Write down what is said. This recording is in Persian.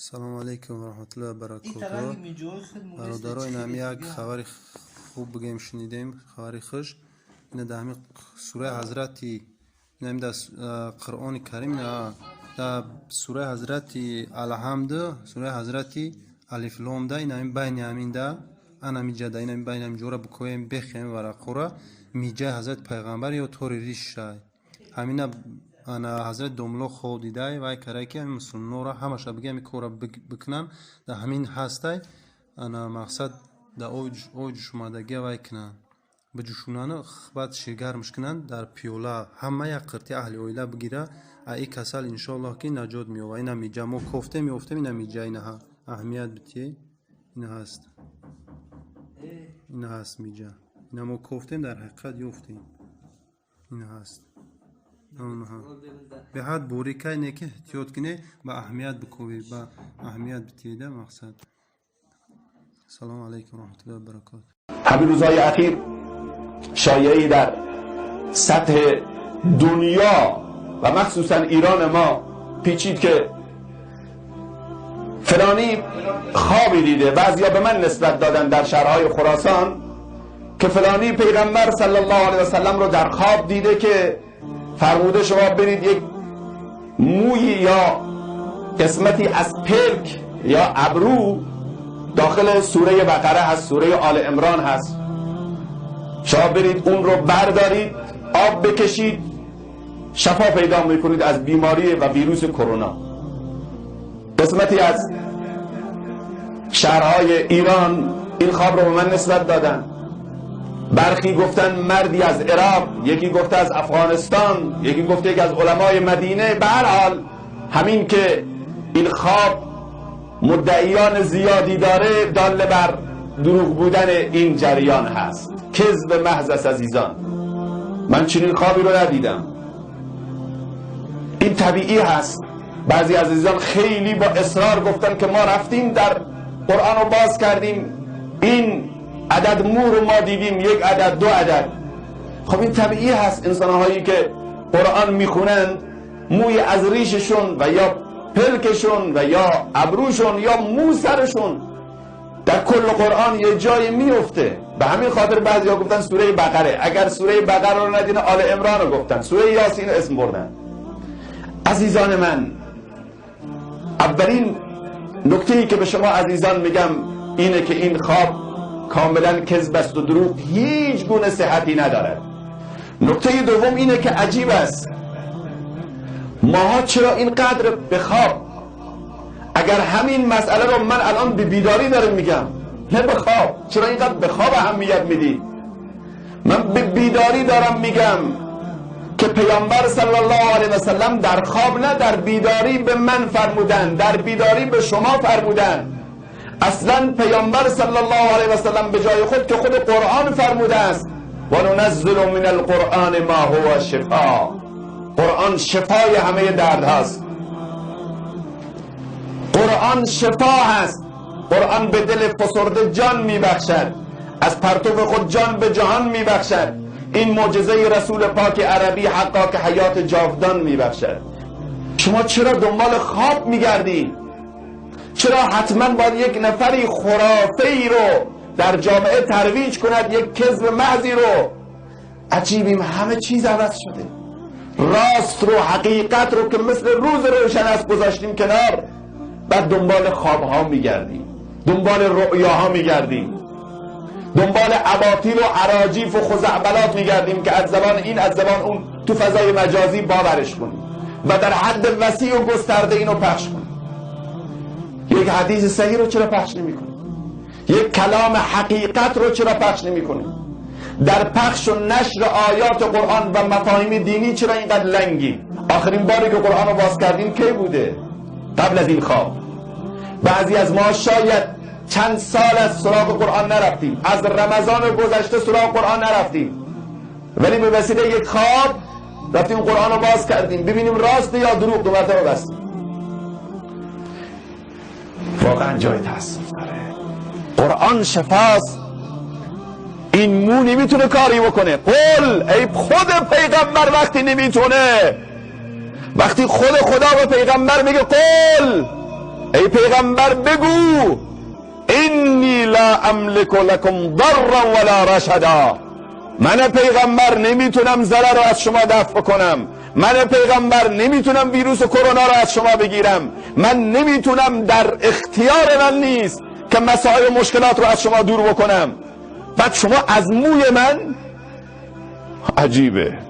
سلام علیکم و رحمت الله و برکاته. برادران، این هم یک خبر خوب بگیم شنیدیم، خبر خوش. این در همین سوره حضرت، این در قرآن کریم، در سوره حضرت الحمد، سوره حضرت الف لام ده، این همین بین همین ده انا میجه ده، این همین بین همین جوره بکویم بخیم ورقوره میجه حضرت پیغمبر یا طوری ریش شای همین انا حضرت دوملو خود دیده و کاری که همین مسلمان را همش بگم کورا بکنن در همین هسته. انا مقصد در اوج شمادگی و کنن به جوشونانه بعد شیرگرمش کنن در پیولا همه یک قرتی اهل اویله بگیره ای کسل انشالله که نجات میو و اینا میجه مو کفته میفته اینا میجه اینها اهمیت بتیه اینا هست میجه اینا مو کفته در حقیقت یفتیم اینا هست به حد بوری که اینه که احتیاط کنه با اهمیت بکوی با اهمیت بتیده مقصد. سلام علیکم و رحمت الله و برکاته. همین روزهای اخیر شایعی در سطح دنیا و مخصوصا ایران ما پیچید که فلانی خوابی دیده. بعضیا به من نسبت دادن در شهرهای خراسان که فلانی پیغمبر صلی الله علیه و سلم رو در خواب دیده که فرموده شما برید یک موی یا قسمتی از پلک یا ابرو داخل سوره بقره هست، سوره آل عمران هست، شما برید اون رو بردارید، آب بکشید، شفا پیدا میکنید از بیماری و ویروس کرونا. قسمتی از شهرهای ایران این خواب رو به من نسبت دادن. برخی گفتن مردی از عراق، یکی گفته از افغانستان، یکی گفته یک از علمای مدینه. به هر حال همین که این خواب مدعیان زیادی داره دال بر دروغ بودن این جریان هست، کذب محض است عزیزان. من چنین خوابی رو ندیدم. این طبیعی هست. بعضی عزیزان خیلی با اصرار گفتن که ما رفتیم در قرآن رو باز کردیم، این عدد مو رو ما دیدیم، یک عدد، دو عدد. خب این طبیعی هست. انسانهایی که قرآن میخونند موی از ریششون و یا پلکشون و یا ابروشون یا مو سرشون در کل قرآن یه جایی میفته. به همین خاطر بعضی ها گفتن سوره بقره. اگر سوره بقره رو ندین آل عمران رو گفتن، سوره یاسین اسم بردن. عزیزان من، اولین نکته‌ای که به شما عزیزان میگم اینه که این خواب کاملا کذب است و دروغ، هیچ گونه صحتی ندارد. نکته دوم اینه که عجیب است ماها چرا اینقدر به خواب، اگر همین مسئله رو من الان به بیداری دارم میگم نه به خواب، چرا اینقدر به خواب اهمیت میدی؟ من به بیداری دارم میگم که پیامبر صلی الله علیه و سلم در خواب نه در بیداری به من فرمودن، در بیداری به شما فرمودن. اصلا پیامبر صلی الله علیه و سلم به جای خود که خود قرآن فرموده است و ننزل من القرآن ما هو شفا. قرآن شفای همه درد هست. قرآن شفا هست. قرآن به دل فسرده جان میبخشد، از پرتو خود جان به جهان میبخشد. این معجزه رسول پاک عربی حقا که حیات جاودان میبخشد. شما چرا دنبال خواب میگردید؟ چرا حتما باید یک نفری خرافه‌ای رو در جامعه ترویج کند، یک کذب محضی رو؟ عجیبیم، همه چیز عوض شده. راست رو، حقیقت رو که مثل روز روشن است گذاشتیم کنار، بعد دنبال خوابها میگردیم، دنبال رؤیاها میگردیم، دنبال اباطیل و عراجیف و خزعبلات میگردیم که از زبان این از زبان اون تو فضای مجازی باورش کنیم و در حد وسیع و گسترده اینو پخش کنیم. یک حدیث صحیح رو چرا پخش نمی کنیم؟ یک کلام حقیقت رو چرا پخش نمی کنیم؟ در پخش و نشر آیات قرآن و مفاهیم دینی چرا اینقدر لنگی؟ آخرین باری که قرآن رو باز کردیم کی بوده؟ قبل از این خواب. بعضی از ما شاید چند سال از سراغ قرآن نرفتیم، از رمضان گذشته سراغ قرآن نرفتیم، ولی به وسیله یک خواب رفتیم قرآن رو باز کردیم ببینیم راست یا دروغ. دو مرتبه بستیم. واقعا جای تأسف داره. قرآن شفاست. این مو نمیتونه کاری بکنه. قل، ای خود پیغمبر وقتی نمیتونه، وقتی خود خدا به پیغمبر میگه قل، ای پیغمبر بگو انی لا املک لکم ضرا ولا رشدا، من پیغمبر نمیتونم ضرر رو از شما دفع کنم، من پیغمبر نمیتونم ویروس کرونا رو از شما بگیرم، من نمیتونم، در اختیار من نیست که مسائل مشکلات رو از شما دور بکنم. بعد شما از موی من، عجیبه.